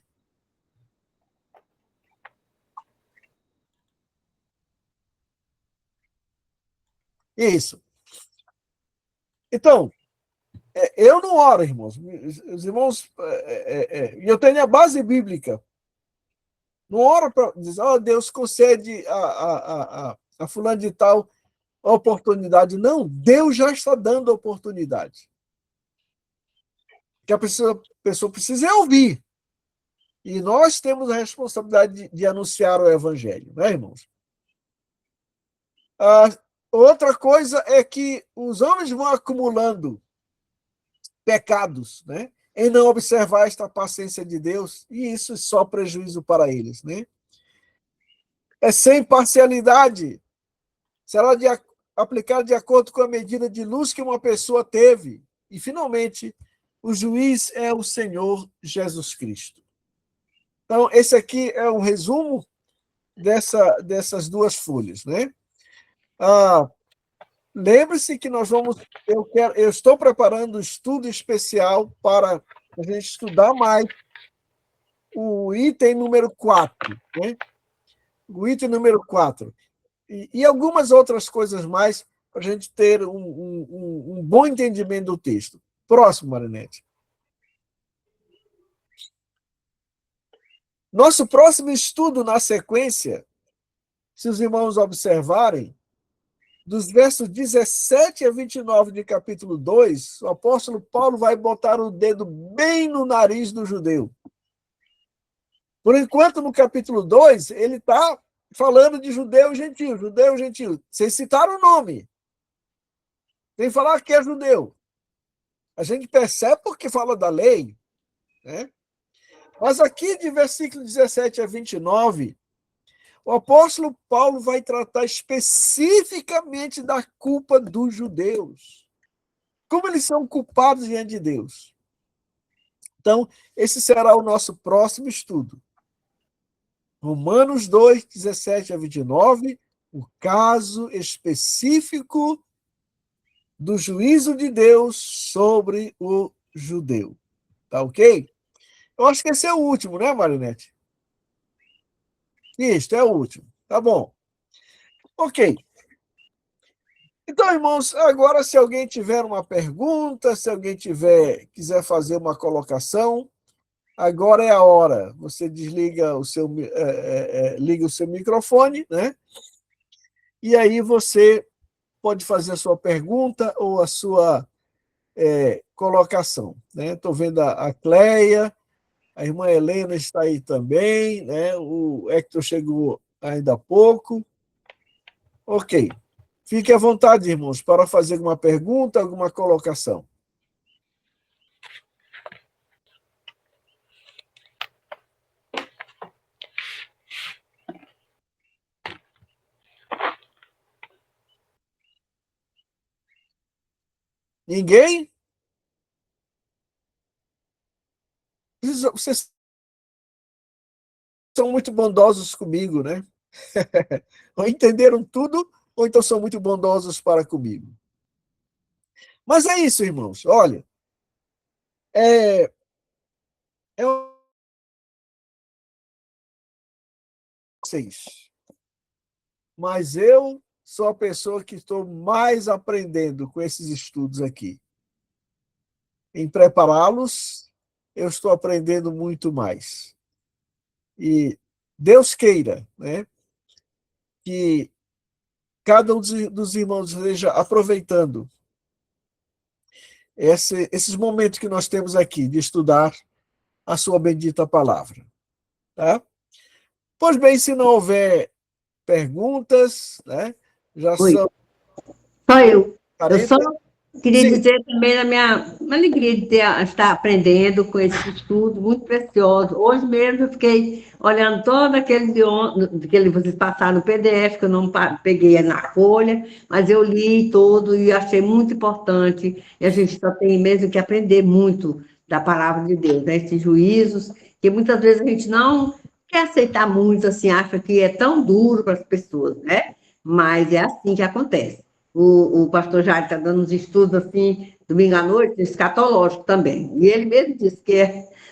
Isso. Então, eu não oro, irmãos. Os irmãos, eu tenho a base bíblica. Não oro para dizer, Deus concede a fulano de tal a oportunidade. Não, Deus já está dando a oportunidade. O que a pessoa precisa ouvir. E nós temos a responsabilidade de anunciar o evangelho, né, irmãos? Outra coisa é que os homens vão acumulando pecados, né? Em não observar esta paciência de Deus, e isso é só prejuízo para eles, né? É sem parcialidade. Será aplicado de acordo com a medida de luz que uma pessoa teve. E, finalmente, o juiz é o Senhor Jesus Cristo. Então, esse aqui é um resumo dessas duas folhas, né? Lembre-se que eu estou preparando um estudo especial para a gente estudar mais o item número 4, né? O item número 4. E algumas outras coisas mais para a gente ter um bom entendimento do texto. Próximo, Marinete. Nosso próximo estudo na sequência, se os irmãos observarem, dos versos 17 a 29 de capítulo 2, o apóstolo Paulo vai botar o dedo bem no nariz do judeu. Por enquanto, no capítulo 2, ele está falando de judeu e gentil, judeu e gentil. Sem citar o nome. Sem falar que é judeu. A gente percebe porque fala da lei, né? Mas aqui, de versículo 17 a 29, o apóstolo Paulo vai tratar especificamente da culpa dos judeus. Como eles são culpados diante de Deus. Então, esse será o nosso próximo estudo. Romanos 2, 17 a 29, o caso específico do juízo de Deus sobre o judeu. Tá ok? Eu acho que esse é o último, né, Marinete? Isso, é o último. Tá bom. Ok. Então, irmãos, agora se alguém tiver uma pergunta, se alguém quiser fazer uma colocação, agora é a hora. Você desliga liga o seu microfone, né? E aí você pode fazer a sua pergunta ou a sua colocação, né? Estou vendo a Cleia, a irmã Helena está aí também, né? O Hector chegou ainda há pouco. Ok. Fique à vontade, irmãos, para fazer alguma pergunta, alguma colocação. Ninguém? Vocês são muito bondosos comigo, né? Ou entenderam tudo, ou então são muito bondosos para comigo. Mas é isso, irmãos. Olha, vocês. Mas eu sou a pessoa que estou mais aprendendo com esses estudos aqui. Em prepará-los, eu estou aprendendo muito mais. E Deus queira, né, que cada um dos irmãos esteja aproveitando esses momentos que nós temos aqui de estudar a sua bendita palavra. Tá? Pois bem, se não houver perguntas, né, já Oi. são Só eu. 40. Queria Sim. dizer também da minha uma alegria de estar aprendendo com esse estudo muito precioso. Hoje mesmo eu fiquei olhando todo aquele que vocês passaram no PDF, que eu não peguei na folha, mas eu li todo e achei muito importante. E a gente só tem mesmo que aprender muito da palavra de Deus, né? Esses juízos, que muitas vezes a gente não quer aceitar muito, assim, acha que é tão duro para as pessoas, né? Mas é assim que acontece. O pastor Jair está dando uns estudos assim, domingo à noite, escatológico também. E ele mesmo disse que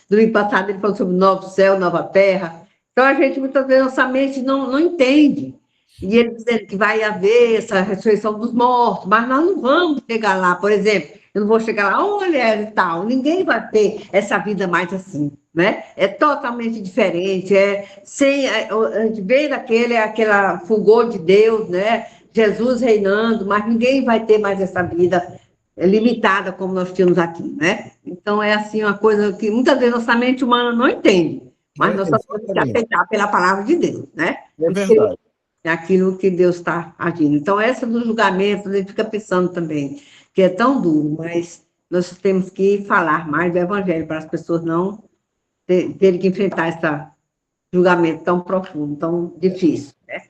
domingo passado ele falou sobre novo céu, nova terra. Então a gente, muitas vezes, nossa mente não entende. E ele dizendo que vai haver essa ressurreição dos mortos, mas nós não vamos chegar lá, por exemplo. Eu não vou chegar lá, olha e tal. Ninguém vai ter essa vida mais assim, né? É totalmente diferente. A gente vê aquela fulgor de Deus, né? Jesus reinando, mas ninguém vai ter mais essa vida limitada como nós tínhamos aqui, né? Então é assim uma coisa que muitas vezes nossa mente humana não entende, mas nós só temos que Exatamente. aceitar pela palavra de Deus, né? É verdade. É aquilo que Deus está agindo. Então, essa do julgamento, a gente fica pensando também que é tão duro, mas nós temos que falar mais do Evangelho para as pessoas não terem que enfrentar esse julgamento tão profundo, tão difícil, né?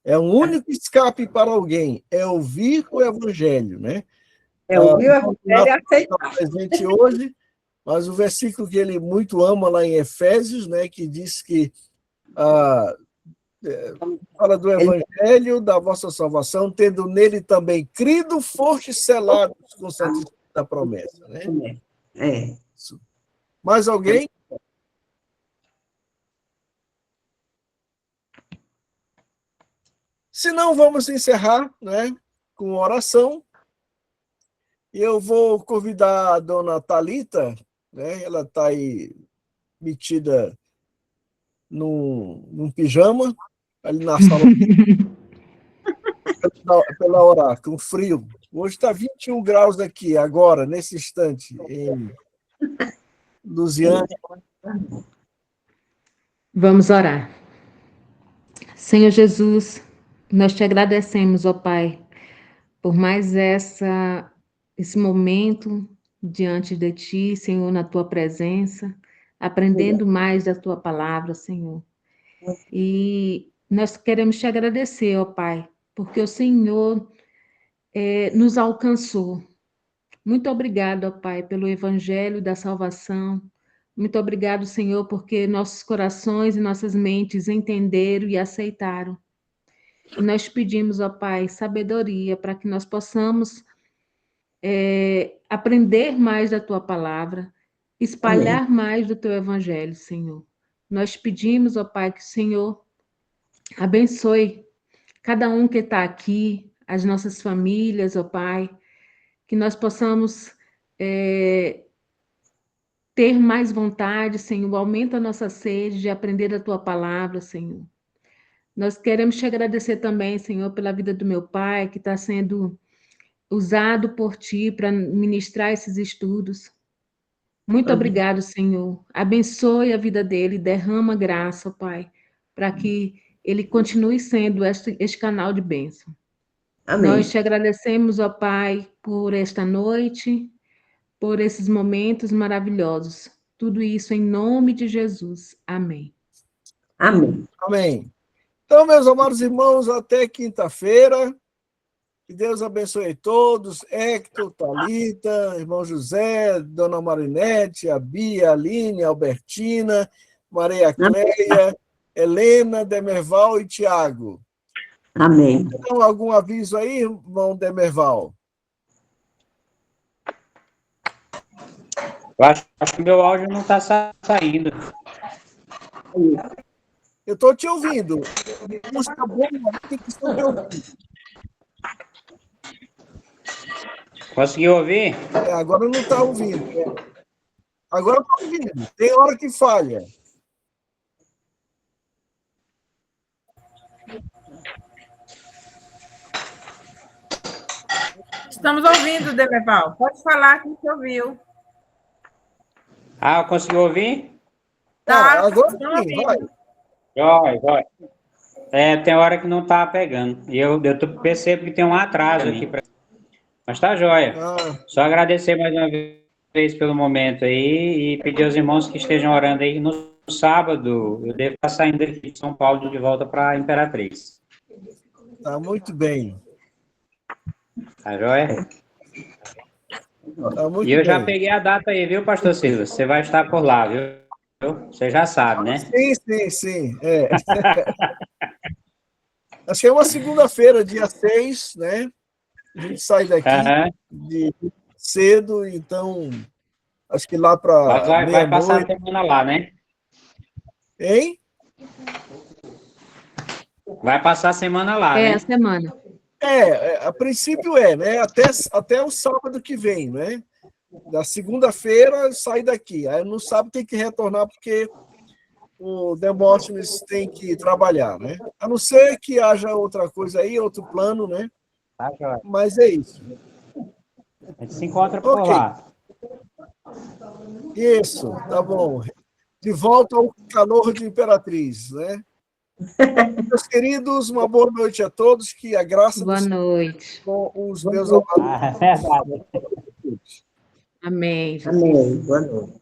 É o único escape para alguém, é ouvir o Evangelho, né? É ouvir o Evangelho e Está aceitar. presente hoje, mas o versículo que ele muito ama lá em Efésios, né, que diz que fala do Evangelho, da vossa salvação, tendo nele também crido, foste selados com o Santo Espírito da promessa, né? É. Mais alguém? Se não, vamos encerrar, né, com oração. E eu vou convidar a dona Thalita, né, ela está aí metida num pijama, ali na sala, pela orar, com frio. Hoje está 21 graus aqui, agora, nesse instante, em Lusiânia. Vamos orar. Senhor Jesus, nós te agradecemos, ó Pai, por mais esse momento diante de Ti, Senhor, na Tua presença, aprendendo mais da Tua palavra, Senhor. E nós queremos te agradecer, ó Pai, porque o Senhor nos alcançou. Muito obrigado, ó Pai, pelo Evangelho da salvação. Muito obrigado, Senhor, porque nossos corações e nossas mentes entenderam e aceitaram. E nós pedimos, ó Pai, sabedoria para que nós possamos aprender mais da Tua palavra, espalhar mais do Teu Evangelho, Senhor. Nós pedimos, ó Pai, que o Senhor abençoe cada um que está aqui, as nossas famílias, ó Pai, que nós possamos ter mais vontade, Senhor, aumenta a nossa sede de aprender a Tua palavra, Senhor. Nós queremos te agradecer também, Senhor, pela vida do meu pai, que está sendo usado por Ti para ministrar esses estudos. Muito obrigado, Senhor. Abençoe a vida dele, derrama graça, Pai, para que ele continue sendo este canal de bênção. Amém. Nós te agradecemos, ó Pai, por esta noite, por esses momentos maravilhosos. Tudo isso em nome de Jesus. Amém. Amém. Amém. Então, meus amados irmãos, até quinta-feira. Que Deus abençoe todos. Hector, Thalita, irmão José, dona Marinete, a Bia, a Aline, a Albertina, Maria Cleia, Helena, Demerval e Tiago. Amém. Então, algum aviso aí, irmão Demerval? Eu acho que meu áudio não está saindo. Eu estou te ouvindo. Música boa, tem que estar te ouvindo. Conseguiu ouvir? Agora não está ouvindo. Agora está ouvindo. Tem hora que falha. Estamos ouvindo, Demerval. Pode falar que te ouviu. Ah, conseguiu ouvir? Tá, agora estamos sim, vai. Vai. Tem hora que não está pegando. E eu percebo que tem um atraso aqui. Mas tá joia. Ah, Só agradecer mais uma vez pelo momento aí e pedir aos irmãos que estejam orando aí. No sábado, eu devo estar saindo aqui de São Paulo de volta para Imperatriz. tá muito bem. Tá joia? Tá muito E eu já bem. peguei a data aí, viu, pastor Silas? Você vai estar por lá, viu? Você já sabe, né? Sim. É. Acho que é uma segunda-feira, dia 6, né? A gente sai daqui Aham. cedo, então acho que lá para Vai passar a meia-noite. semana lá, né? Hein? Vai passar a semana lá, É, né? a semana. A princípio né? Até o sábado que vem, né? Da segunda-feira sai daqui. Aí no sábado tem que retornar porque o Demóstenes tem que trabalhar, né? A não ser que haja outra coisa aí, outro plano, né? Tá joia. Mas é isso. A gente se encontra por Ok. lá. Isso, tá bom. De volta ao calor de Imperatriz, né? Meus queridos, uma boa noite a todos, que a graça Boa do Senhor noite. com os meus amados. Ah, é verdade. Amém, Jesus. Amém. Boa noite.